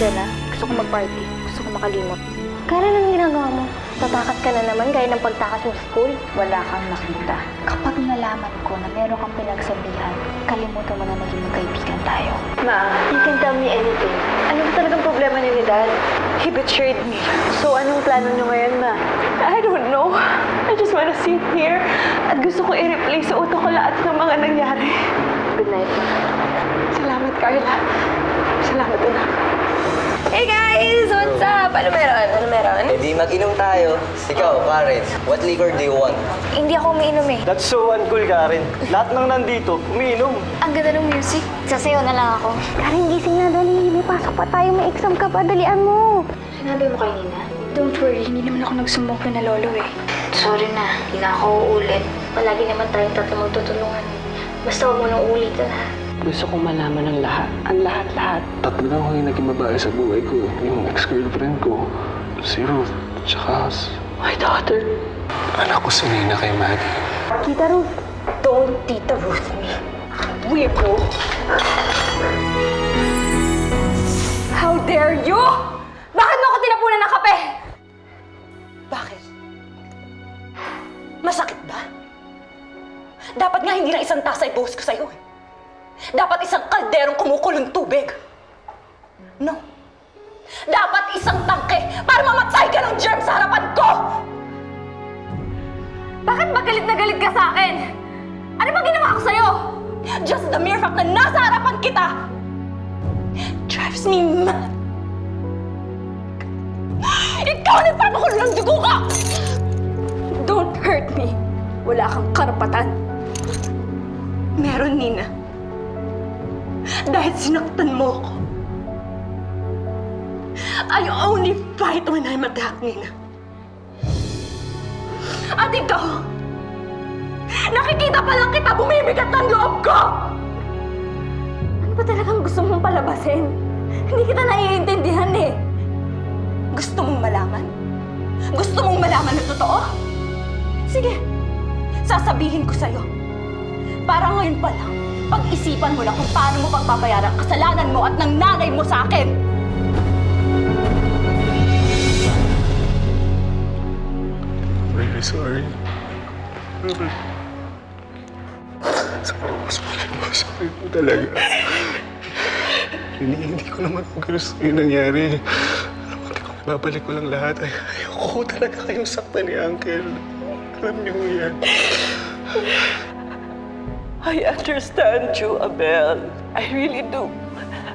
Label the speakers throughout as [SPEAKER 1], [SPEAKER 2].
[SPEAKER 1] dyan, ha? Gusto ko mag-party. Gusto ko makalimot.
[SPEAKER 2] Karen, anong ginagawa mo? Tatakas ka na naman gaya ng pagtakas mo sa school?
[SPEAKER 1] Wala kang nakita. Kapag nalaman ko na meron kang pinagsabihan, kalimutan mo na naging magkaibigan tayo.
[SPEAKER 2] Ma, you can tell me anything. Ano ba talagang problema niyo ni Dad?
[SPEAKER 1] He betrayed me.
[SPEAKER 2] So, anong plano niyo ngayon, Ma?
[SPEAKER 3] I don't know. I just wanna sit here at gusto ko i-replace sa utak ko lahat ng mga nangyari.
[SPEAKER 2] Good night, Ma.
[SPEAKER 3] Salamat, Carla. Salamat, anak.
[SPEAKER 2] Hey guys! What's up? Ano meron? Ano meron?
[SPEAKER 4] Eh di mag-inom tayo. Ikaw, Karen, what liquor do you want?
[SPEAKER 2] Hindi ako umiinom eh.
[SPEAKER 5] That's so uncool, Karen. Lahat ng nandito, umiinom.
[SPEAKER 2] Ang ganda ng music. Sasayaw na lang ako. Karen, gising na, dali. May pasok pa tayo. May exam ka pa. Dalian mo.
[SPEAKER 1] Sinabi mo kay Nina?
[SPEAKER 6] Don't worry, hindi naman ako nagsumbong kay na lolo eh.
[SPEAKER 1] Sorry na. Hindi na ako uulit. Palagi naman tayong tatlo magtutulungan. Basta huwag mo nang uulitin, ha?
[SPEAKER 3] Gusto kong malaman ng lahat. Ang lahat-lahat.
[SPEAKER 7] Tatlo lang ako yung naging babae sa buhay ko. Yung ex-girlfriend ko, si Ruth, tsaka
[SPEAKER 3] My daughter.
[SPEAKER 7] anak ko si Nina kay Maddie.
[SPEAKER 2] Kita, Ruth.
[SPEAKER 3] Don't Tita Ruth me. Weirdo.
[SPEAKER 6] How dare you? Bakit mo ako tinapunan ng kape?
[SPEAKER 8] Bakit? Masakit ba? Dapat nga hindi lang isang tasa i-boast ko sa'yo eh. Dapat isang kalderong kumukulong tubig. No. Dapat isang tangke para mamatay ka ng germ sa harapan ko!
[SPEAKER 6] Bakit ba galit na galit ka sa akin? Ano ba ginawa ko sa'yo?
[SPEAKER 8] Just the mere fact na nasa harapan kita drives me mad. Ikaw ang nagpapakulo ng dugo ka!
[SPEAKER 6] Don't hurt me. Wala kang karapatan.
[SPEAKER 8] Meron, Nina. Dahil sinaktan mo ako. I only fight when I'm attacked, Nina. At ikaw, nakikita pa lang kita bumibigat ng loob ko!
[SPEAKER 6] Ano ba talagang gusto mong palabasin? Hindi kita naiintindihan eh.
[SPEAKER 8] Gusto mong malaman? Gusto mong malaman na totoo? Sige, sasabihin ko sa'yo. Para ngayon pa lang, pag-isipan mo na kung paano mo pagpapayaran ang kasalanan mo at ng nanay mo sa akin.
[SPEAKER 7] Really sorry. Sorry po talaga. Hindi ko naman po gusto yung nangyari. Alam mo, babalik ko lang lahat. Ayoko talaga kayong saktan ni Uncle. Alam niyo yan.
[SPEAKER 3] I understand you, Abel. I really do.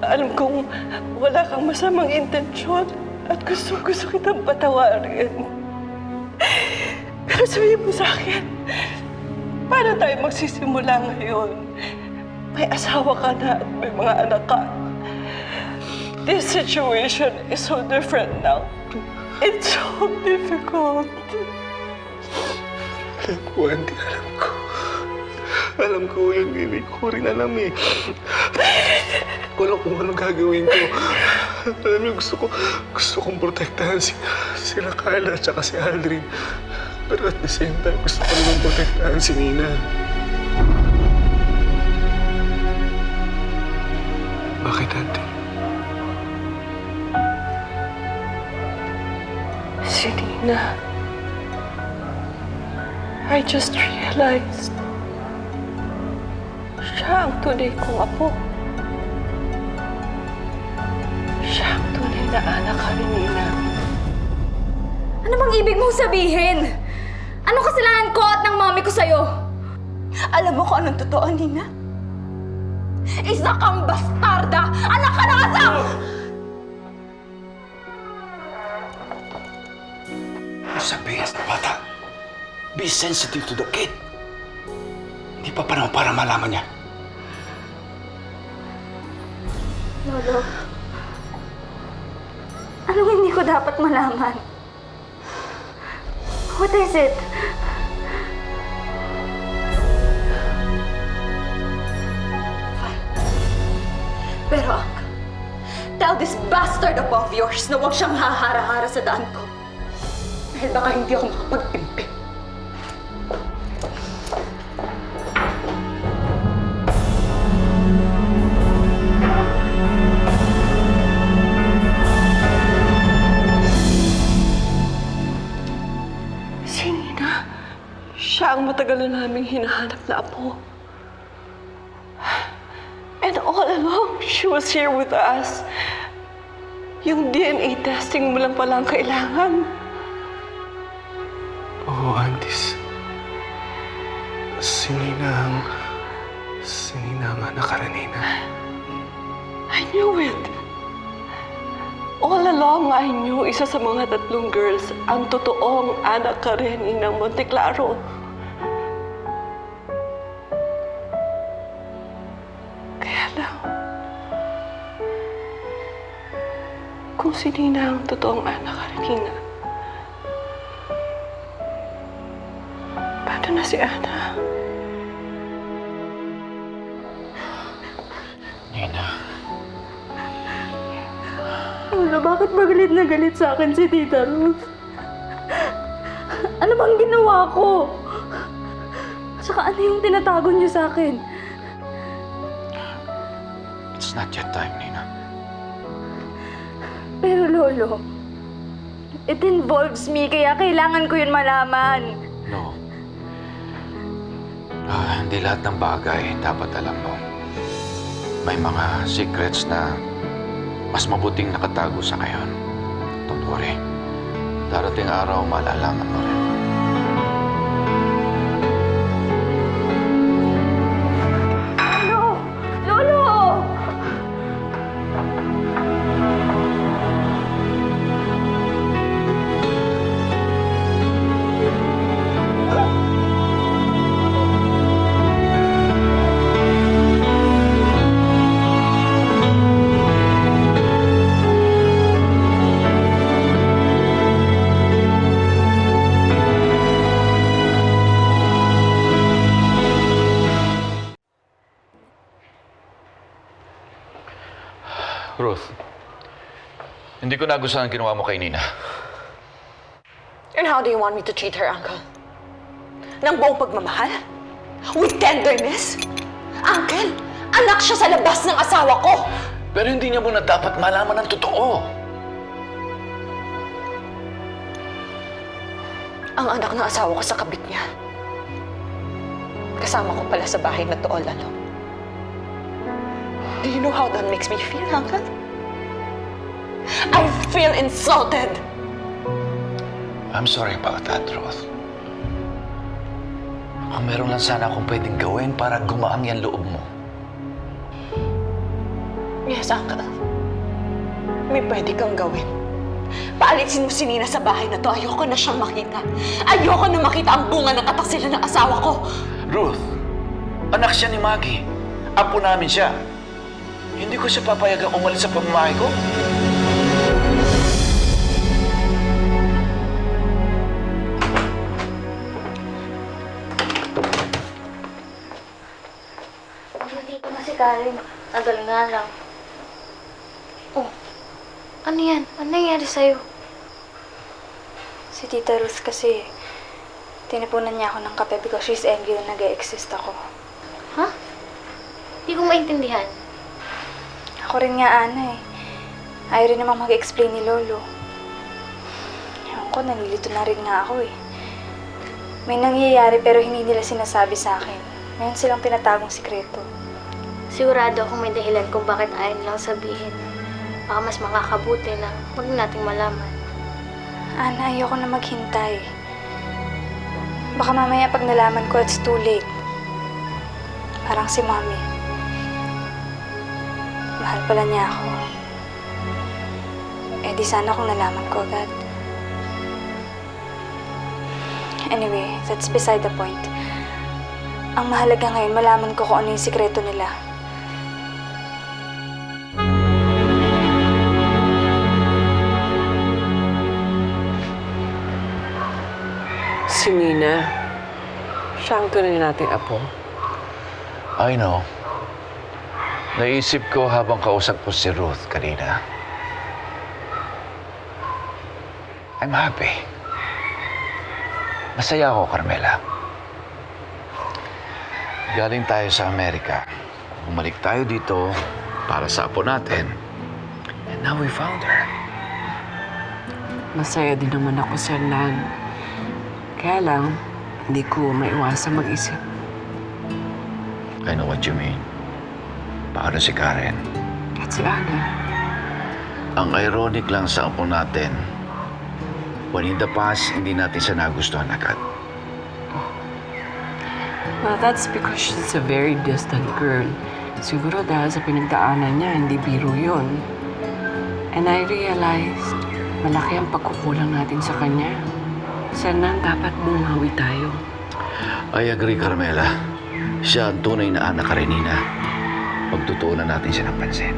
[SPEAKER 3] Alam kong wala kang masamang intensyon at gusto kitang patawarin. Pero sabihin mo sa akin, paano tayo magsisimula ngayon? May asawa ka na at may mga anak ka. This situation is so different now. It's so difficult.
[SPEAKER 7] Alam ko, Auntie, alam ko. Alam ko yun, hindi ko rin alam eh. Wala kung anong gagawin ko. Alam niyo, gusto kong protektahan sila Carla at saka si Aldrin. Pero at the same time, gusto ko naman protektahan si Nina. Bakit, Auntie?
[SPEAKER 3] Si Nina. I just realized siya ang tunay kong apo. Siya ang tunay na anak ka ni Nina.
[SPEAKER 6] Ano bang ibig mong sabihin? Anong kasalanan ko at ng mami ko sa'yo?
[SPEAKER 8] Alam mo kung anong totoo, Nina? Isa kang bastarda! Anak ka ng asam!
[SPEAKER 9] Sabihin sa bata, be sensitive to the kid. Hindi pa panahon para malaman niya.
[SPEAKER 6] Lolo, anong hindi ko dapat malaman? What is it?
[SPEAKER 8] Pero, Uncle, tell this bastard above yours na huwag siyang hahara-hara sa daan ko. Dahil baka hindi ako makapagtimpi.
[SPEAKER 3] Si Nina, siya ang matagal na naming hinahanap na apo. And all along, she was here with us. Yung DNA testing mo lang palang kailangan.
[SPEAKER 7] Oo, Antis. Si Nina ang anak ka rin, Nina.
[SPEAKER 3] I knew it. All along, I knew isa sa mga 3 girls ang totoong anak ka rin ng Monteclaro. Kaya lang, kung si Nina ang totoong anak ka rin, paano na si Ana?
[SPEAKER 9] Nina,
[SPEAKER 6] Lola, bakit ba galit na galit sa akin si Tita Ruth? Ano bang ginawa ko? Tsaka ano yung tinatago niyo sa akin?
[SPEAKER 9] it's not yet time, Nina.
[SPEAKER 6] Pero Lolo, it involves me, kaya kailangan ko yun malaman.
[SPEAKER 9] No. Hindi lahat ng bagay dapat alam mo. May mga secrets na mas mabuting nakatago sa ngayon. Don't worry. Darating araw, malalaman mo rin.
[SPEAKER 6] Lolo!
[SPEAKER 9] Ruth, hindi ko nagustuhan ang ginawa mo kay Nina.
[SPEAKER 8] And how do you want me to treat her, Uncle? Nang buong pagmamahal? With tenderness? Uncle, anak siya sa labas ng asawa ko!
[SPEAKER 9] Pero hindi niya muna dapat malaman ang totoo.
[SPEAKER 8] Ang anak ng asawa ko sa kabit niya. Kasama ko pala sa bahay na to all along. Do you know how that makes me feel, Uncle? I feel insulted!
[SPEAKER 9] I'm sorry about that, Ruth. Kung meron lang sana akong pwedeng gawin para gumaang yan loob mo.
[SPEAKER 8] Yes, Uncle. May pwede kang gawin. Paalisin mo si Nina sa bahay na to. Ayoko na siyang makita. Ayoko na makita ang bunga ng kataksilan ng asawa ko.
[SPEAKER 9] Ruth, anak siya ni Maggie. Apo namin siya. Hindi ko siya papayagang umalis sa pamamahay ko.
[SPEAKER 2] Nandito na si Karen. Tagal nga lang. Oh, ano yan? Ano nangyari sa'yo?
[SPEAKER 1] Si Tita Ruth kasi, tinapunan niya ako ng kape because she's angry na nag-e-exist ako.
[SPEAKER 2] Ha? Hindi ko maintindihan.
[SPEAKER 1] Ako rin nga, Ana eh. Ayaw rin namang mag-explain ni Lolo. Ewan ko, nalilito na rin nga ako eh. May nangyayari pero hindi nila sinasabi sa akin. Mayroon silang tinatagong sikreto.
[SPEAKER 2] Sigurado akong may dahilan kung bakit ayaw nilang sabihin. Baka mas makakabuti na huwag nating malaman.
[SPEAKER 1] Ana, ayoko na maghintay. Baka mamaya pag nalaman ko, it's too late. Parang si Mommy. Mahal pala niya ako. Eh di sana kung nalaman ko agad. Anyway, that's beside the point. Ang mahalaga ngayon, malaman ko kung ano yung sikreto nila.
[SPEAKER 3] Si Nina, siya ang tunay nating apo.
[SPEAKER 9] I know. Naisip ko habang kausap ko si Ruth kanina. I'm happy. Masaya ako, Carmela. Galing tayo sa Amerika. Bumalik tayo dito para sa apo natin. And now we found her.
[SPEAKER 3] Masaya din naman ako, Sir Nan.
[SPEAKER 10] Kaya lang, hindi ko maiwasang mag-isip.
[SPEAKER 9] I know what you mean. Paano si Karen?
[SPEAKER 10] At si Ana.
[SPEAKER 9] Ang ironic lang sa apo natin, when in the past, hindi natin siya nagustuhan agad.
[SPEAKER 10] Well, that's because she's a very distant girl. Siguro dahil sa pinagdaanan niya, hindi biro yun. And I realized, malaki ang pagkukulang natin sa kanya. Sana dapat bumawi tayo.
[SPEAKER 9] I agree, Carmela. Siya ang tunay na anak Karenina. Pagtutuunan natin siya ng pansin.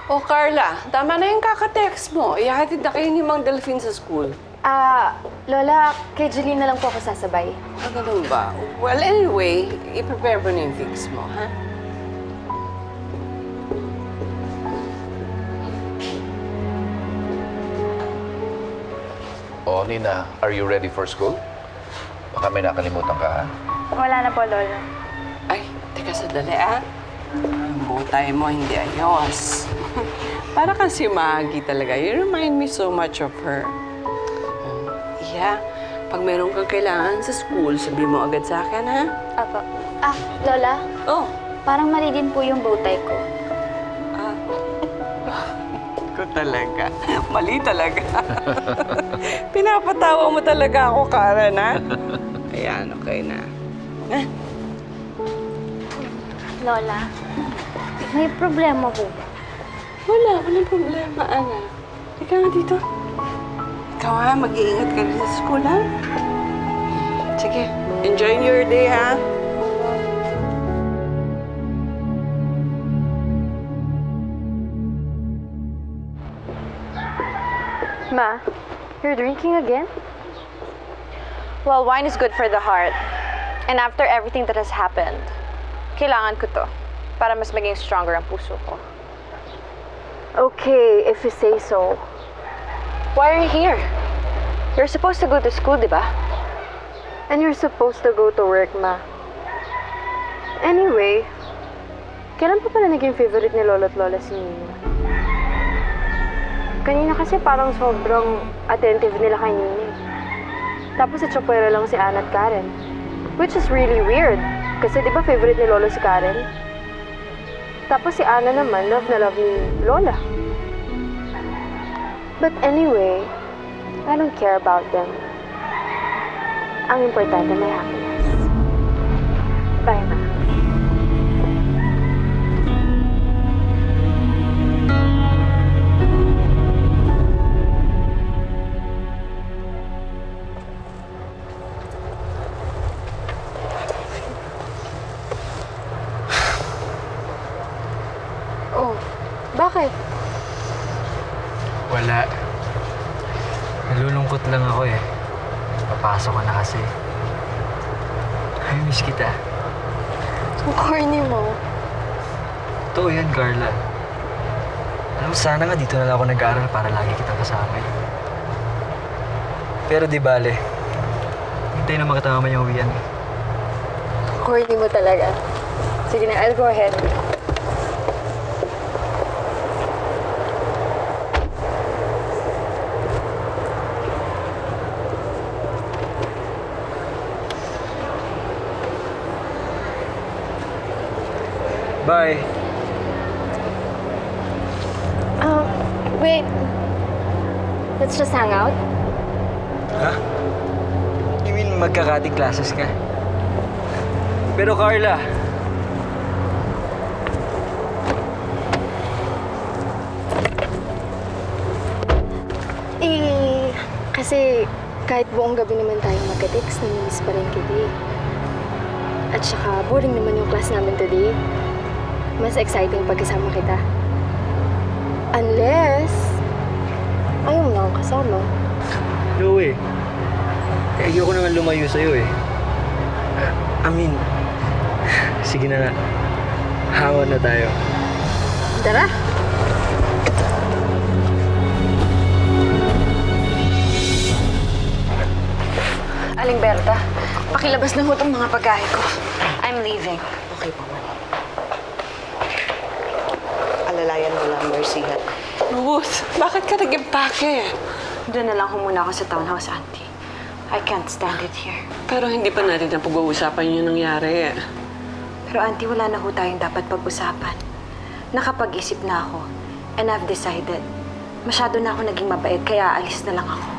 [SPEAKER 10] Oh, Carla, tama na yung kaka-text mo. Ihatid na kayo ni Mang Delphine sa school.
[SPEAKER 2] Lola, kay Jeline na lang po ako sasabay.
[SPEAKER 10] Ganun ba? Well, anyway, i-prepare mo na yung things mo, ha?
[SPEAKER 9] Oh, Nina, are you ready for school? Baka may nakalimutan ka, ha?
[SPEAKER 1] Wala na po, Lolo.
[SPEAKER 10] Ay, teka sandali, ah. Yung butay mo hindi ayos. Para kang si Maggie talaga. You remind me so much of her. Yeah, pag meron kang kailangan sa school, sabihin mo agad sa akin, ha?
[SPEAKER 2] Apo. Lola,
[SPEAKER 10] Oh,
[SPEAKER 2] parang mali din po yung bowtie ko.
[SPEAKER 10] ko talaga. Mali talaga. Pinapatawa mo talaga ako, Karen, ha? Ayan, okay na.
[SPEAKER 2] Lola, may problema po ba?
[SPEAKER 10] Walang problema, anak. Ika nga dito. Ikaw ha, mag-iingat ka rin sa school, ha? Sige, enjoy your day, ha?
[SPEAKER 2] Ma, you're drinking again?
[SPEAKER 11] Well, wine is good for the heart. And after everything that has happened, kailangan ko to para mas maging stronger ang puso ko.
[SPEAKER 2] Okay, if you say so.
[SPEAKER 11] Why are you here? You're supposed to go to school, di ba?
[SPEAKER 2] And you're supposed to go to work, Ma. Anyway, kailan pa pala naging favorite ni Lolo at Lola si Nino? Kanina kasi parang sobrang attentive nila kay Nino. Tapos sa Chopuero lang si Ana at Karen. Which is really weird. Kasi di ba favorite ni Lolo si Karen? Tapos si Ana naman, love na love ni Lola. But anyway, I don't care about them. Ang importante may happiness. Bye, Ma. Oh, bakit?
[SPEAKER 12] Wala. Nalulungkot lang ako eh. Papasok ka na kasi. I miss kita.
[SPEAKER 2] Ang corny mo.
[SPEAKER 12] Totoo yan, Carla. Alam mo, sana nga dito na lang ako nag-aaral para lagi kitang kasama eh. Pero di bale. Hintay na makatama yung uwian eh.
[SPEAKER 2] Corny mo talaga. Sige na, I'll go ahead.
[SPEAKER 12] Bye.
[SPEAKER 2] Wait. Let's just hang out.
[SPEAKER 12] Ha? You mean magkakating classes ka? Pero Carla,
[SPEAKER 2] kasi kahit buong gabi naman tayo magka-text, namimiss pa rin kita eh. At saka, boring naman yung class namin today. Mas exciting pagkasama kita. Unless, ayaw mo na akong kasama.
[SPEAKER 12] no way. Eh, ayoko naman lumayo sa'yo eh. I mean, sige na nga. Hangon na tayo.
[SPEAKER 2] Tara!
[SPEAKER 11] Aling Berta,
[SPEAKER 6] Pakilabas na ho itong mga pagkain ko. I'm leaving.
[SPEAKER 8] Okay po, ma'am. Alalayan mo lang, Mercy.
[SPEAKER 10] Ruth, bakit ka nag-impake?
[SPEAKER 6] Doon na lang ho muna ako sa townhouse, Auntie. I can't stand it here.
[SPEAKER 10] Pero hindi pa natin na pag-uusapan yung nangyari.
[SPEAKER 6] Pero Auntie, wala na ho tayong dapat pag-usapan. Nakapag-isip na ako. And I've decided. Masyado na ako naging mabait, kaya alis na lang ako.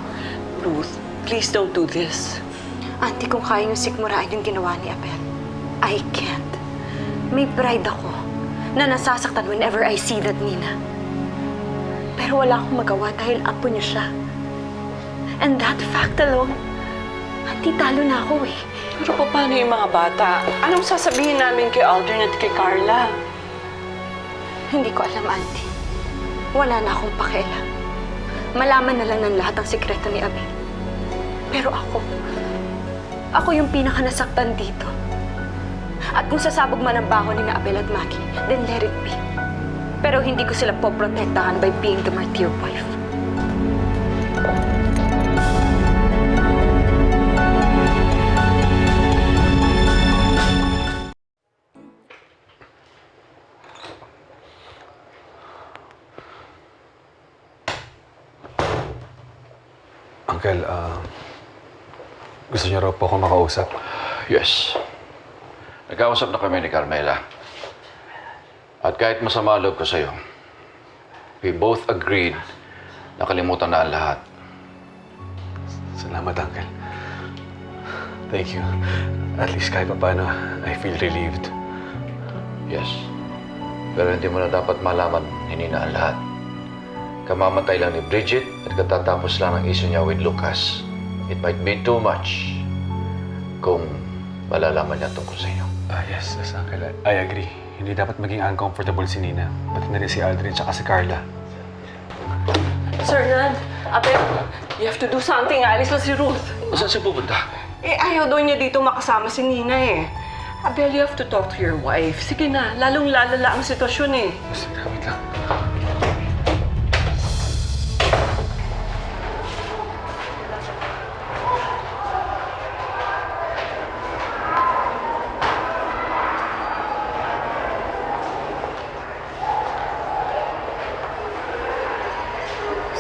[SPEAKER 10] Ruth, please don't do this.
[SPEAKER 6] Auntie, kung kaya yung sikmuraan yung ginawa ni Abel, I can't. May pride ako na nasasaktan whenever I see that Nina. Pero wala akong magawa dahil apo niyo siya. And that fact alone, Auntie, talo na ako eh.
[SPEAKER 10] Pero paano yung mga bata? Anong sasabihin namin kay Aldrin at kay Carla?
[SPEAKER 6] Hindi ko alam, Auntie. Wala na akong pakialam. Malaman na lang ng lahat ang sikreto ni Abel. Pero ako yung pinaka-nasaktan dito. At kung sasabog man ang baho ni na Abel at Maggie, then let it be. Pero hindi ko sila poprotektahan by being the martyr wife.
[SPEAKER 7] Uncle, gusto niyo raw po akong makausap?
[SPEAKER 9] Yes. Nagkausap na kami ni Carmela. At kahit masama loob ko sa'yo, we both agreed na kalimutan na ang lahat.
[SPEAKER 7] Salamat, Uncle. Thank you. At least kahit pa paano, I feel relieved.
[SPEAKER 9] Yes. Pero hindi mo na dapat malaman ni Nina ang lahat. Kamamatay lang ni Bridget at katatapos lang ang issue niya with Lucas. It might be too much kung malalaman niya tungkol sa inyo.
[SPEAKER 7] Yes, Uncle. I agree. Hindi dapat maging uncomfortable si Nina. Pati na rin si Aldrin at si Carla.
[SPEAKER 10] Sir Nad, Abel, you have to do something. Alis na si Ruth.
[SPEAKER 9] Saan siya pupunta?
[SPEAKER 10] Ayaw daw niya dito makasama si Nina eh. Abel, you have to talk to your wife. Sige na, lalong lalala ang sitwasyon eh.
[SPEAKER 7] Sige, wait lang.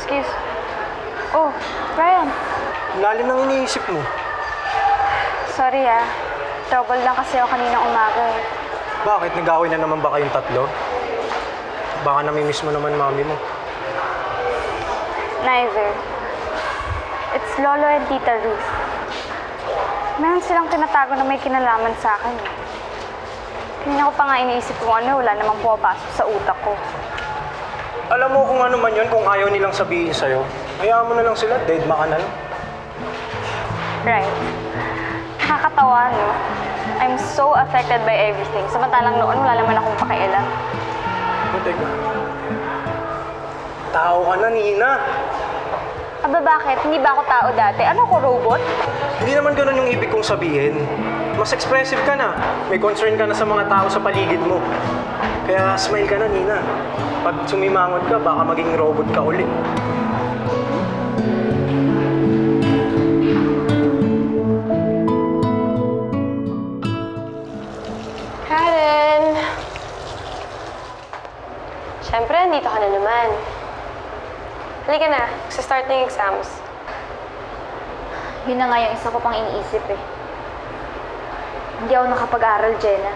[SPEAKER 1] Excuse. Oh, Ryan.
[SPEAKER 12] Lalim ng iniisip mo.
[SPEAKER 1] Sorry Trouble lang kasi ako kaninang umaga eh.
[SPEAKER 12] Bakit? Nag-away na naman ba kayong tatlo? Baka namimiss mo naman mami mo.
[SPEAKER 1] Neither. It's Lolo and Tita Ruth. Meron silang tinatago na may kinalaman sa akin eh. Kanina ko pa nga iniisip kung ano, wala namang pumapasok sa utak ko.
[SPEAKER 12] Alam mo kung ano man yun, kung ayaw nilang sabihin sa'yo, hayaan mo na lang sila, dead ma ka na lang.
[SPEAKER 1] Right. Nakakatawa, no? I'm so affected by everything. Samantalang noon, wala naman akong pakialam.
[SPEAKER 12] Teka. Tao ka na, Nina.
[SPEAKER 1] Aba, bakit? Hindi ba ako tao dati? Ano ko, robot?
[SPEAKER 12] Hindi naman ganun yung ibig kong sabihin. Mas expressive ka na. May concern ka na sa mga tao sa paligid mo. Kaya smile ka na, Nina. Pag sumimangot ka, baka maging robot ka ulit.
[SPEAKER 2] Karen! Siyempre, nandito ka na naman. Halika na, magsa-start na yung exams.
[SPEAKER 1] Yun na nga yung isa ko pang iniisip eh. Hindi ako nakapag-aral, Jenna.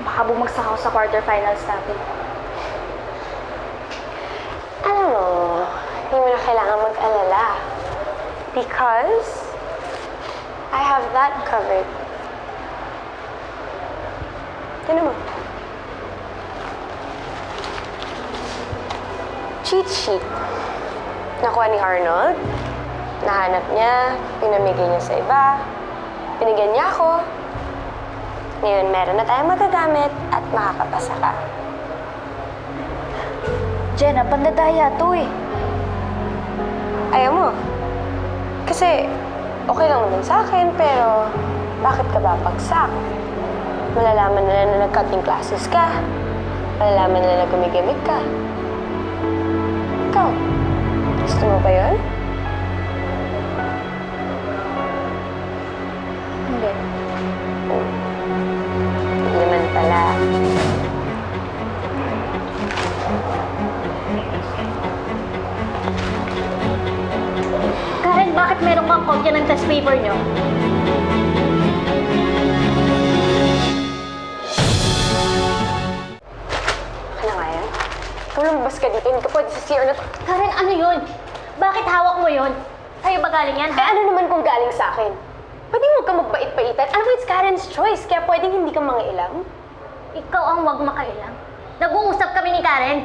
[SPEAKER 1] Baka bumagsak ako sa quarterfinals natin.
[SPEAKER 2] Alam mo, hindi mo na kailangan mag-alala. Because I have that covered. Tignan mo. Cheat sheet. Nakuha ni Arnold. Nahanap niya, pinamigay niya sa iba. Binigyan niya ako. Ngayon, meron na tayong magagamit at makakapasa ka.
[SPEAKER 1] Jenna, pandadaya to eh.
[SPEAKER 2] Ayaw mo. Kasi, okay lang naman sa akin, pero bakit ka babagsak? Malalaman nila na nag-cutting classes ka. Malalaman nila na gumigimik ka. Ikaw, gusto mo ba yun?
[SPEAKER 1] Hindi.
[SPEAKER 11] Hindi naman pala.
[SPEAKER 8] Karen, bakit meron kang kopya ng test paper nyo?
[SPEAKER 11] Ano nga yan? Ikaw lumabas ka dito, hindi ka pwede sa CR na to.
[SPEAKER 8] Karen, ano yun? Bakit hawak mo yun? Sa'yo ba galing yan,
[SPEAKER 11] Eh
[SPEAKER 8] ha?
[SPEAKER 11] ano naman kung galing sa akin? Pwede huwag ka magbait-baitan. Alam mo, it's Karen's choice, kaya pwedeng hindi ka mangailang.
[SPEAKER 8] Ikaw ang wag makailang. Nag-uusap kami ni Karen.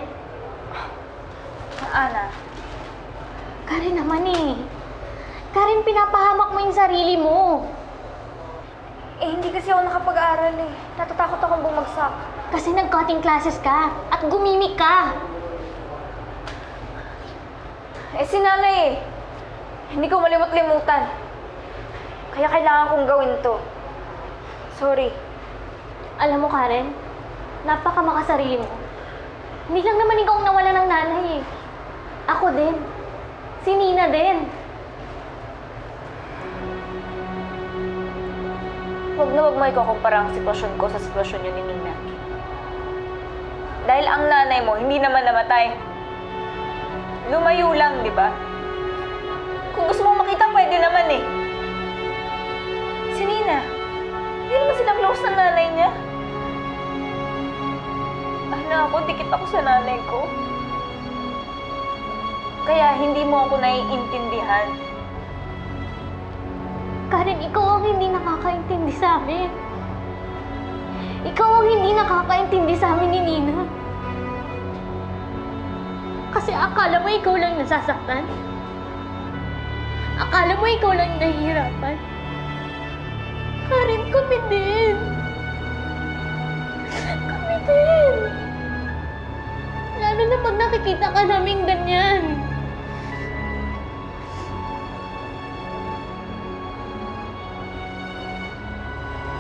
[SPEAKER 1] Ana,
[SPEAKER 8] Karen naman eh. Karen, pinapahamak mo yung sarili mo.
[SPEAKER 1] hindi kasi ako nakapag-aral eh. Natatakot akong bumagsak.
[SPEAKER 8] Kasi nag-cutting classes ka at gumimik ka.
[SPEAKER 1] Si nanay eh. Hindi ko malimot-limutan. Kaya kailangan kong gawin to. Sorry.
[SPEAKER 8] Alam mo, Karen, napaka-makasarili mo. Hindi lang naman ikaw ang nawala ng nanay eh. Ako din. Si Nina din.
[SPEAKER 1] Huwag na huwag mo ikukumpara ang sitwasyon ko sa sitwasyon niyo ni Nina. Dahil ang nanay mo hindi naman namatay. Lumayo lang, di ba? Kung gusto mo makita, pwede naman eh. Si Nina, hindi naman sila close ng nanay niya. Ako, dikit ako sa nanay ko. Kaya hindi mo ako naiintindihan.
[SPEAKER 8] Karen, ikaw ang hindi nakakaintindi sa amin. Ikaw ang hindi nakakaintindi sa amin ni Nina. Kasi akala mo ikaw lang nasasaktan. Akala mo ikaw lang nahihirapan. Karen, kami din. Kami din. Lalo na pag nakikita ka namin ganyan.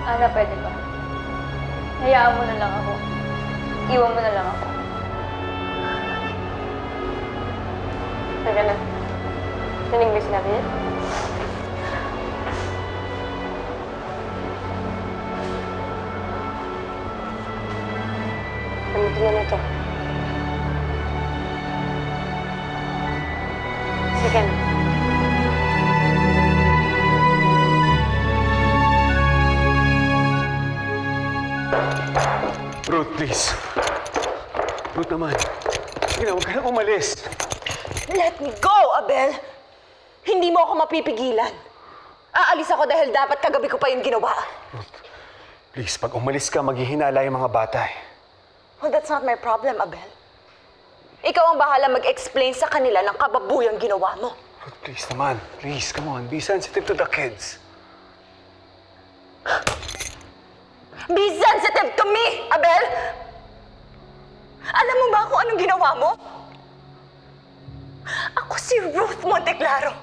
[SPEAKER 1] Ana, pwede ba? Hayaan mo na lang ako. Iwan mo na lang ako.
[SPEAKER 11] Teka na. Nanig ba yung sinabi niya? Gamitin na to. Sige na.
[SPEAKER 7] Ruth, please. Ruth naman. Sige na, huwag ka na umalis.
[SPEAKER 8] Let me go, Abel! Hindi mo ako mapipigilan. Aalis ako dahil dapat kagabi ko pa yung ginawa.
[SPEAKER 7] Please, pag umalis ka, maghihinala yung mga bata eh.
[SPEAKER 8] Well, that's not my problem, Abel. Ikaw ang bahala mag-explain sa kanila ng kababuyang ginawa mo.
[SPEAKER 7] Ruth, please naman. Please, come on. Be sensitive to the kids.
[SPEAKER 8] Be sensitive to me, Abel! Alam mo ba kung anong ginawa mo? Ako si Ruth Monteclaro.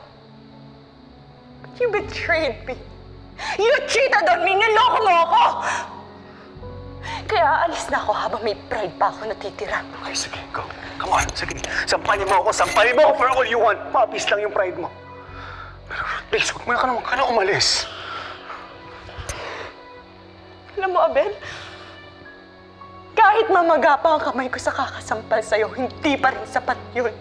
[SPEAKER 8] You betrayed me. You cheated on me. Niloko mo ako! Kaya aalis na ako habang may pride pa ako natitira.
[SPEAKER 7] Okay, sige. Go. Come on. Sige. Sampahin mo ako. Sampahin mo ako for all you want. Puppies lang yung pride mo. Pero Ruth, please, huwag ka na umalis.
[SPEAKER 8] Alam mo, Abel, kahit mamaga pa ang kamay ko sa kakasampal sa'yo, hindi pa rin sapat yun.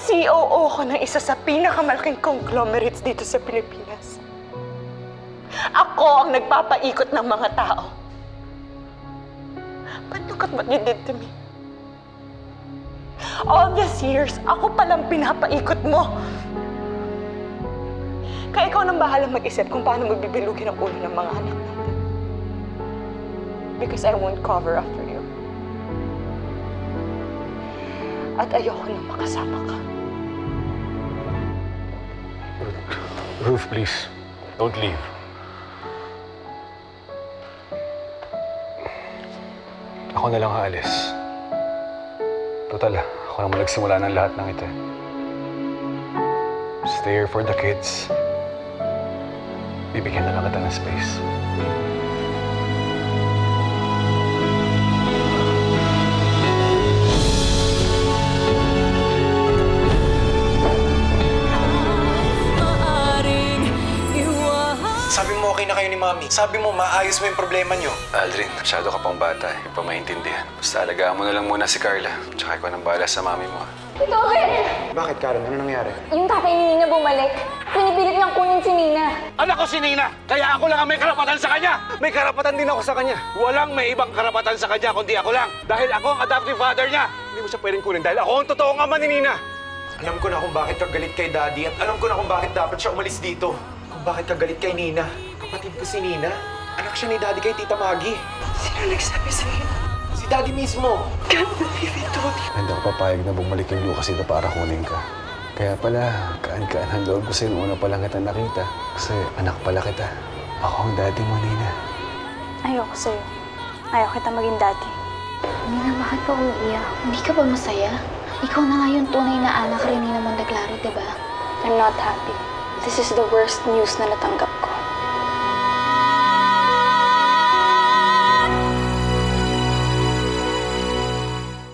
[SPEAKER 8] COO ko ng isa sa pinakamalaking conglomerates dito sa Pilipinas. Ako ang nagpapaikot ng mga tao. But look at what you did to me. All these years, ako palang pinapaikot mo. Kaya ikaw nang bahalang mag-isip kung paano magbibilugin ang ulo ng mga anak natin. Because I won't cover after you. At ayoko nang makasama ka.
[SPEAKER 7] Ruth, please. Don't leave. Ako na lang aalis. Total, ako naman nagsimula ng lahat ng ito. Stay here for the kids. Bibigyan na lang kita ng space.
[SPEAKER 13] Maaari okay na kayo ni Mami. Sabi mo, maayos mo yung problema niyo.
[SPEAKER 14] Aldrin, masyado ka pang bata eh. Pa maintindihan. Basta alagaan mo na lang muna si Carla. Tsaka ikaw nang bahala sa mami mo.
[SPEAKER 15] Tito,
[SPEAKER 13] Bakit, Karen? Ano nangyari?
[SPEAKER 15] yung tatay ni Nina bumalik. Pinipilit niyang kunin si Nina.
[SPEAKER 9] Anak ko si Nina, kaya ako lang ang may karapatan sa kanya. May karapatan din ako sa kanya. Walang may ibang karapatan sa kanya kundi ako lang. Dahil ako ang adoptive father niya. Hindi mo siya pwedeng kunin dahil ako ang totoong ama ni Nina.
[SPEAKER 13] Alam ko na kung bakit ka galit kay Daddy at alam ko na kung bakit dapat siya umalis dito. Kung bakit ka galit kay Nina. Kapatid ko si Nina. Anak siya ni Daddy kay Tita Maggie.
[SPEAKER 3] Sino nagsabi sa'yo?
[SPEAKER 13] Si Daddy mismo.
[SPEAKER 3] Can't believe it, Tony.
[SPEAKER 14] Hindi ako papayag na bumalik yung Lucas dito para kunin ka. Kaya pala, kaan-kaan ang loob ko sa'yo nung una pa lang kita nakita. Kasi anak pala kita. Ako ang daddy mo, Nina.
[SPEAKER 1] Ayoko sa'yo. Ayaw kita maging daddy.
[SPEAKER 15] Nina, bakit ka umiiyak? Hindi ka ba masaya? Ikaw na nga yung tunay na anak rin ni Monteklaro, diba?
[SPEAKER 1] I'm not happy. This is the worst news na natanggap ko.